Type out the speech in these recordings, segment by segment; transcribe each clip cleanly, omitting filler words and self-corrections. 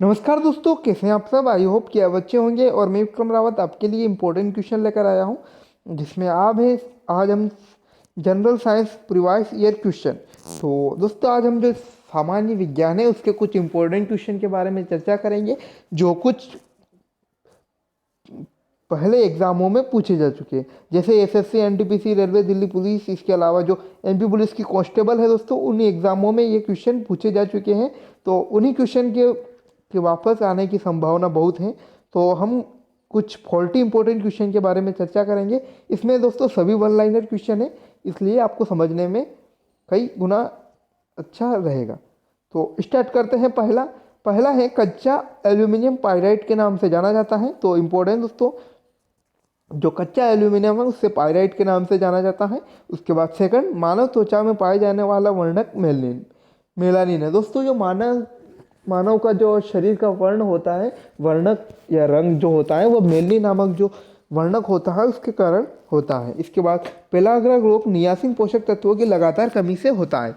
नमस्कार दोस्तों, कैसे हैं आप सब। आई होप कि आप अच्छे होंगे। और मैं विक्रम रावत आपके लिए इम्पोर्टेंट क्वेश्चन लेकर आया हूं, जिसमें आज हम general science previous year question. तो दोस्तों, आज हम जो सामान्य विज्ञान है उसके कुछ इम्पोर्टेंट क्वेश्चन के बारे में चर्चा करेंगे, जो कुछ पहले एग्जामों में पूछे जा चुके हैं, जैसे SSC, NTPC, railway, Delhi police. इसके अलावा जो एमपी पुलिस की कांस्टेबल है दोस्तों, उन्हीं एग्जामों में ये क्वेश्चन पूछे जा चुके हैं। तो उन्हीं क्वेश्चन के वापस आने की संभावना बहुत है। तो हम कुछ फॉल्टी इंपॉर्टेंट क्वेश्चन के बारे में चर्चा करेंगे। इसमें दोस्तों सभी वन लाइनर क्वेश्चन है, इसलिए आपको समझने में कई गुना अच्छा रहेगा। तो स्टार्ट करते हैं। पहला है, कच्चा एल्यूमिनियम पाइराइट के नाम से जाना जाता है। तो इम्पोर्टेंट दोस्तों, जो कच्चा एल्यूमिनियम है उससे पाइराइट के नाम से जाना जाता है। उसके बाद सेकंड, मानव त्वचा में पाए जाने वाला वर्णक मेलानिन है। दोस्तों, जो मानव का जो शरीर का वर्ण होता है, वर्णक या रंग जो होता है, वो मेलनिन नामक जो वर्णक होता है उसके कारण होता है। इसके बाद पेलाग्रा रोग नियासिन पोषक तत्वों की लगातार कमी से होता है।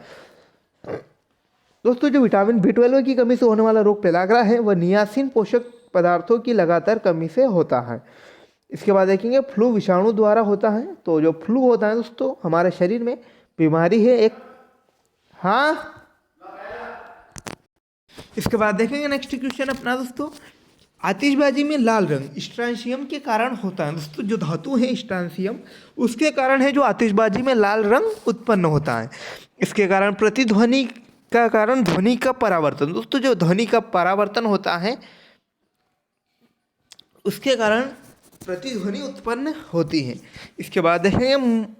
दोस्तों, जो विटामिन B12 की कमी से होने वाला रोग पेलाग्रा है, वह नियासिन पोषक पदार्थों की लगातार कमी से होता है। इसके बाद देखेंगे, फ्लू विषाणु द्वारा होता है। तो जो फ्लू होता है दोस्तों, हमारे शरीर में बीमारी है एक। हाँ, इसके बाद देखेंगे नेक्स्ट क्वेश्चन अपना दोस्तों, आतिशबाजी में लाल रंग स्ट्रांशियम के कारण होता है। दोस्तों, जो धातु है स्ट्रांशियम, उसके कारण है जो आतिशबाजी में लाल रंग उत्पन्न होता है। इसके कारण प्रतिध्वनि का कारण ध्वनि का परावर्तन। दोस्तों, जो ध्वनि का परावर्तन होता है उसके कारण प्रतिध्वनि उत्पन्न होती है। इसके बाद देखेंगे,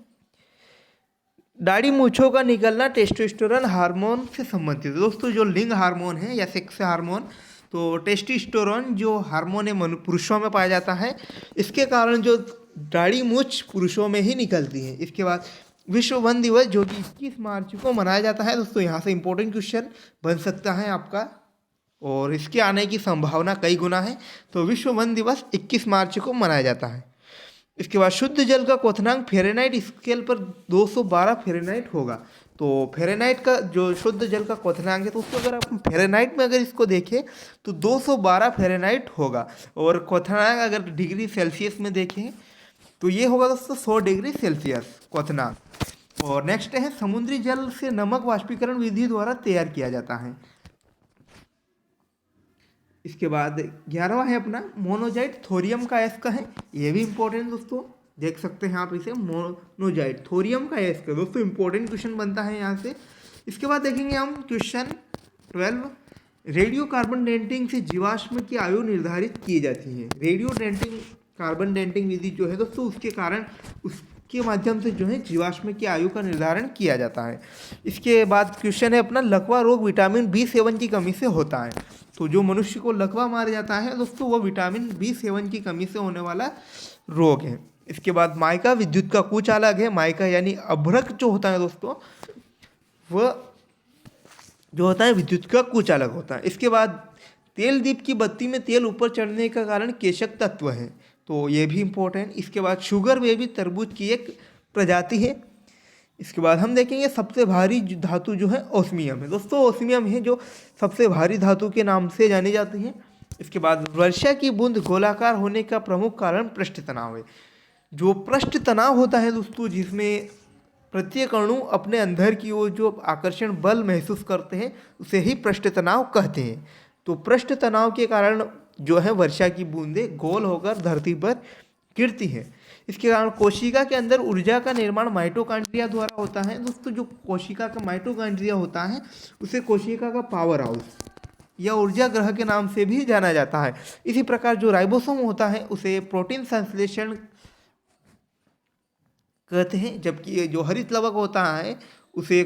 दाढ़ी मूंछों का निकलना टेस्टोस्टेरोन हार्मोन से संबंधित है। दोस्तों, जो लिंग हार्मोन है या सेक्स हार्मोन, तो टेस्टोस्टेरोन जो हार्मोन है पुरुषों में पाया जाता है। इसके कारण जो दाढ़ी मूंछ पुरुषों में ही निकलती है। इसके बाद विश्व वन दिवस, जो कि 21 मार्च को मनाया जाता है। दोस्तों, यहाँ से इंपॉर्टेंट क्वेश्चन बन सकता है आपका, और इसके आने की संभावना कई गुना है। तो विश्व वन दिवस 21 मार्च को मनाया जाता है। इसके बाद शुद्ध जल का क्वथनांक फ़ारेनहाइट स्केल पर 212 फ़ारेनहाइट होगा। तो फ़ारेनहाइट का जो शुद्ध जल का क्वथनांक है, तो उसको अगर आप फ़ारेनहाइट में अगर इसको देखें तो 212 फ़ारेनहाइट होगा। और क्वथनांक अगर डिग्री सेल्सियस में देखें तो ये होगा दोस्तों 100 डिग्री सेल्सियस क्वथनांक। और नेक्स्ट है, समुद्री जल से नमक वाष्पीकरण विधि द्वारा तैयार किया जाता है। इसके बाद 11वां है अपना, मोनोजाइट थोरियम का अयस्क है। ये भी इंपॉर्टेंट दोस्तों, देख सकते हैं आप इसे, मोनोजाइट थोरियम का अयस्क दोस्तों इंपॉर्टेंट क्वेश्चन बनता है यहाँ से। इसके बाद देखेंगे हम क्वेश्चन 12, रेडियो कार्बन डेटिंग से जीवाश्म की आयु निर्धारित की जाती है। रेडियो डेटिंग कार्बन डेटिंग विधि जो है दोस्तों, उसके कारण उसके माध्यम से जो है जीवाश्म की आयु का निर्धारण किया जाता है। इसके बाद क्वेश्चन है अपना, लकवा रोग विटामिन B7 की कमी से होता है। तो जो मनुष्य को लकवा मार जाता है दोस्तों, वो विटामिन B7 की कमी से होने वाला रोग है। इसके बाद माइका विद्युत का कुचालक है। माइका यानी अभ्रक जो होता है दोस्तों, वह जो होता है विद्युत का कुचालक होता है। इसके बाद तेल दीप की बत्ती में तेल ऊपर चढ़ने का कारण केशक तत्व है। तो ये भी इम्पोर्टेंट। इसके बाद शुगर बेबी तरबूज की एक प्रजाति है। इसके बाद हम देखेंगे, सबसे भारी धातु जो है ओस्मियम है। दोस्तों, ओस्मियम है जो सबसे भारी धातु के नाम से जानी जाती है। इसके बाद वर्षा की बूंद गोलाकार होने का प्रमुख कारण पृष्ठ तनाव है। जो पृष्ठ तनाव होता है दोस्तों, जिसमें प्रत्येक अणु अपने अंदर की ओर जो आकर्षण बल महसूस करते हैं, उसे ही पृष्ठ तनाव कहते हैं। तो पृष्ठ तनाव के कारण जो है वर्षा की बूंदें गोल होकर धरती पर गिरती हैं। इसके कारण कोशिका के अंदर ऊर्जा का निर्माण माइटोकॉन्ड्रिया द्वारा होता है। दोस्तों, जो कोशिका का माइटोकॉन्ड्रिया होता है उसे कोशिका का पावर हाउस या ऊर्जा ग्रह के नाम से भी जाना जाता है। इसी प्रकार जो राइबोसोम होता है उसे प्रोटीन संश्लेषण कहते हैं, जबकि जो हरित लवक होता है उसे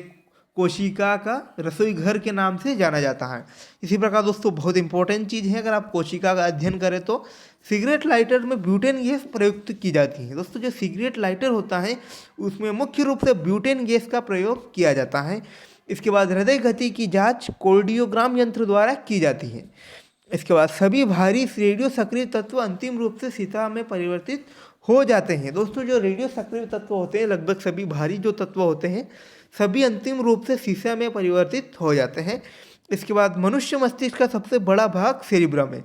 कोशिका का रसोई घर के नाम से जाना जाता है। इसी प्रकार दोस्तों, बहुत इंपॉर्टेंट चीज़ है, अगर आप कोशिका का अध्ययन करें तो सिगरेट लाइटर में ब्यूटेन गैस प्रयुक्त की जाती है। दोस्तों, जो सिगरेट लाइटर होता है उसमें मुख्य रूप से ब्यूटेन गैस का प्रयोग किया जाता है। इसके बाद हृदय गति की जांच कार्डियोग्राम यंत्र द्वारा की जाती है। इसके बाद सभी भारी रेडियो सक्रिय तत्व अंतिम रूप से सीता में परिवर्तित हो जाते हैं। दोस्तों, जो रेडियो सक्रिय तत्व होते हैं, लगभग सभी भारी जो तत्व होते हैं, सभी अंतिम रूप से सीसा में परिवर्तित हो जाते हैं। इसके बाद मनुष्य मस्तिष्क का सबसे बड़ा भाग सेरिब्रम है।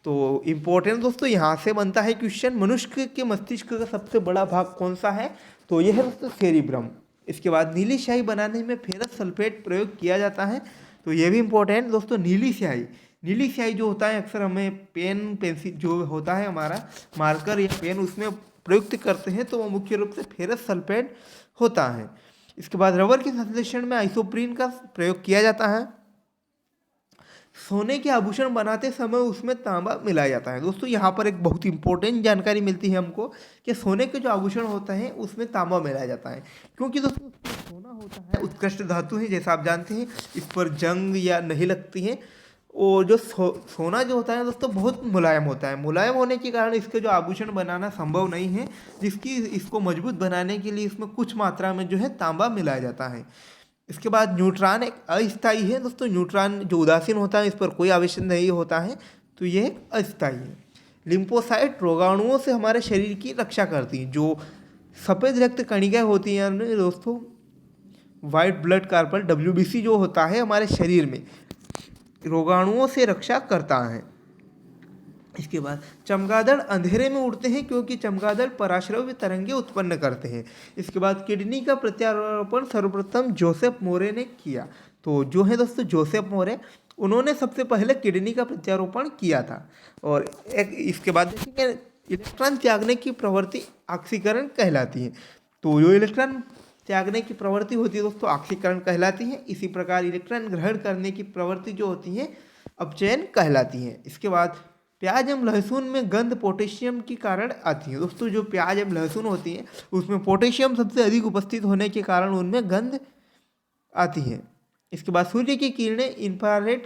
तो इम्पोर्टेंट दोस्तों यहाँ से बनता है क्वेश्चन, मनुष्य के मस्तिष्क का सबसे बड़ा भाग कौन सा है, तो यह है दोस्तों सेरिब्रम। इसके बाद नीली स्याही बनाने में फेरस सल्फेट प्रयोग किया जाता है। तो ये भी इम्पोर्टेंट दोस्तों, नीली स्याही जो होता है अक्सर हमें पेन पेंसिल जो होता है हमारा मार्कर या पेन उसमें प्रयुक्त करते हैं, तो वो मुख्य रूप से फेरस सल्फेट होता है। इसके बाद रबर के संश्लेषण में आइसोप्रीन का प्रयोग किया जाता है। सोने के आभूषण बनाते समय उसमें तांबा मिलाया जाता है। दोस्तों यहाँ पर एक बहुत इंपॉर्टेंट जानकारी मिलती है हमको कि सोने के जो आभूषण होता है उसमें तांबा मिलाया जाता है, क्योंकि दोस्तों सोना होता है उत्कृष्ट धातु है, जैसा आप जानते हैं इस पर जंग या नहीं लगती है। और जो सोना जो होता है दोस्तों बहुत मुलायम होता है, मुलायम होने के कारण इसके जो आभूषण बनाना संभव नहीं है, जिसकी इसको मजबूत बनाने के लिए इसमें कुछ मात्रा में जो है तांबा मिलाया जाता है। इसके बाद न्यूट्रॉन एक अस्थायी है दोस्तों, न्यूट्रॉन जो उदासीन होता है इस पर कोई आवेश नहीं होता है, तो यह एक अस्थायी है। लिम्फोसाइट रोगाणुओं से हमारे शरीर की रक्षा करती हैं। जो सफ़ेद रक्त कणिकाएं होती हैं दोस्तों, वाइट ब्लड कार्पल WBC जो होता है हमारे शरीर में रोगाणुओं से रक्षा करता है। इसके बाद चमगादड़ अंधेरे में उड़ते हैं क्योंकि चमगादड़ पराश्रव्य तरंगे उत्पन्न करते हैं। इसके बाद किडनी का प्रत्यारोपण सर्वप्रथम जोसेफ मोरे ने किया। तो जो है दोस्तों जोसेफ मोरे, उन्होंने सबसे पहले किडनी का प्रत्यारोपण किया था। और एक इसके बाद देखेंगे इलेक्ट्रॉन त्यागने की प्रवृत्ति ऑक्सीकरण कहलाती है। तो जो इलेक्ट्रॉन त्यागने की प्रवृत्ति होती है दोस्तों ऑक्सीकरण कहलाती है। इसी प्रकार इलेक्ट्रॉन ग्रहण करने की प्रवृत्ति जो होती है अपचयन कहलाती है। इसके बाद प्याज एवं लहसुन में गंध पोटेशियम के कारण आती है। दोस्तों जो प्याज एवं लहसुन होती है उसमें पोटेशियम सबसे अधिक उपस्थित होने के कारण उनमें गंध आती है। इसके बाद सूर्य की किरणें इंफ्रारेड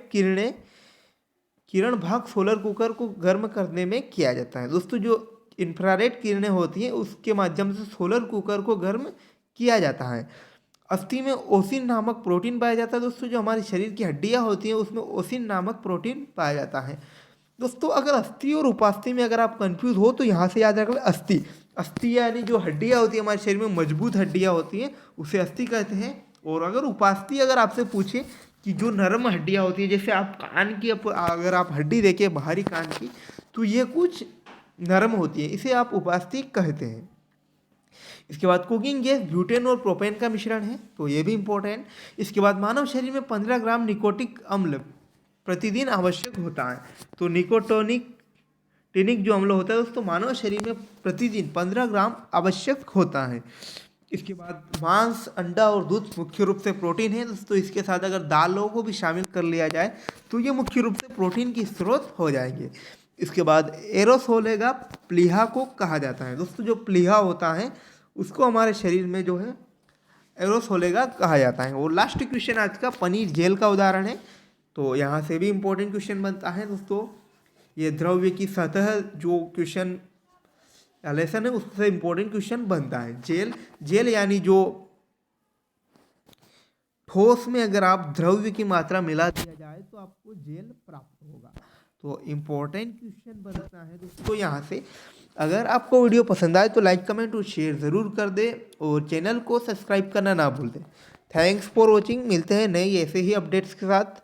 किरण भाग सोलर कुकर को गर्म करने में किया जाता है। दोस्तों जो इंफ्रारेड किरणें होती हैं उसके माध्यम से सोलर कुकर को गर्म किया जाता है। अस्थि में ओसिन नामक प्रोटीन पाया जाता है। दोस्तों जो हमारे शरीर की हड्डियाँ होती हैं उसमें ओसिन नामक प्रोटीन पाया जाता है। दोस्तों अगर अस्थि और उपास्थि में अगर आप कंफ्यूज हो तो यहाँ से याद रख लें अस्थि यानी जो हड्डियाँ होती है हमारे शरीर में मजबूत हड्डियाँ होती हैं उसे अस्थि कहते हैं। और अगर उपास्थि अगर आपसे पूछे कि जो नरम हड्डियाँ होती हैं, जैसे आप कान की अगर आप हड्डी देखें बाहरी कान की तो ये कुछ नरम होती है, इसे आप उपास्थि कहते हैं। इसके बाद कुकिंग गैस ब्यूटेन और प्रोपेन का मिश्रण है, तो ये भी इम्पोर्टेंट। इसके बाद मानव शरीर में 15 ग्राम निकोटिक अम्ल प्रतिदिन आवश्यक होता है। तो टिनिक जो अम्ल होता है दोस्तों मानव शरीर में प्रतिदिन 15 ग्राम आवश्यक होता है। इसके बाद मांस, अंडा और दूध मुख्य रूप से प्रोटीन है दोस्तों। इसके साथ अगर दालों को भी शामिल कर लिया जाए तो ये मुख्य रूप से प्रोटीन की स्रोत हो जाएंगे। इसके बाद एरोसोलेगा प्लीहा को कहा जाता है। दोस्तों जो प्लीहा होता है उसको हमारे शरीर में जो है एरोसोलेगा कहा जाता है। और लास्ट क्वेश्चन आज का पनीर जेल का उदाहरण है, तो यहाँ से भी इम्पोर्टेंट क्वेश्चन बनता है दोस्तों। ये द्रव्य की सतह जो क्वेश्चन लेसन है उससे इम्पोर्टेंट क्वेश्चन बनता है। जेल यानी जो ठोस में अगर आप द्रव्य की मात्रा मिला दिया जाए तो आपको जेल प्राप्त होगा। तो इम्पोर्टेंट क्वेश्चन बनता है दोस्तों यहाँ से। अगर आपको वीडियो पसंद आए तो लाइक कमेंट और शेयर ज़रूर कर दें और चैनल को सब्सक्राइब करना ना भूल दें। Thanks for watching. मिलते हैं नए ऐसे ही अपडेट्स के साथ।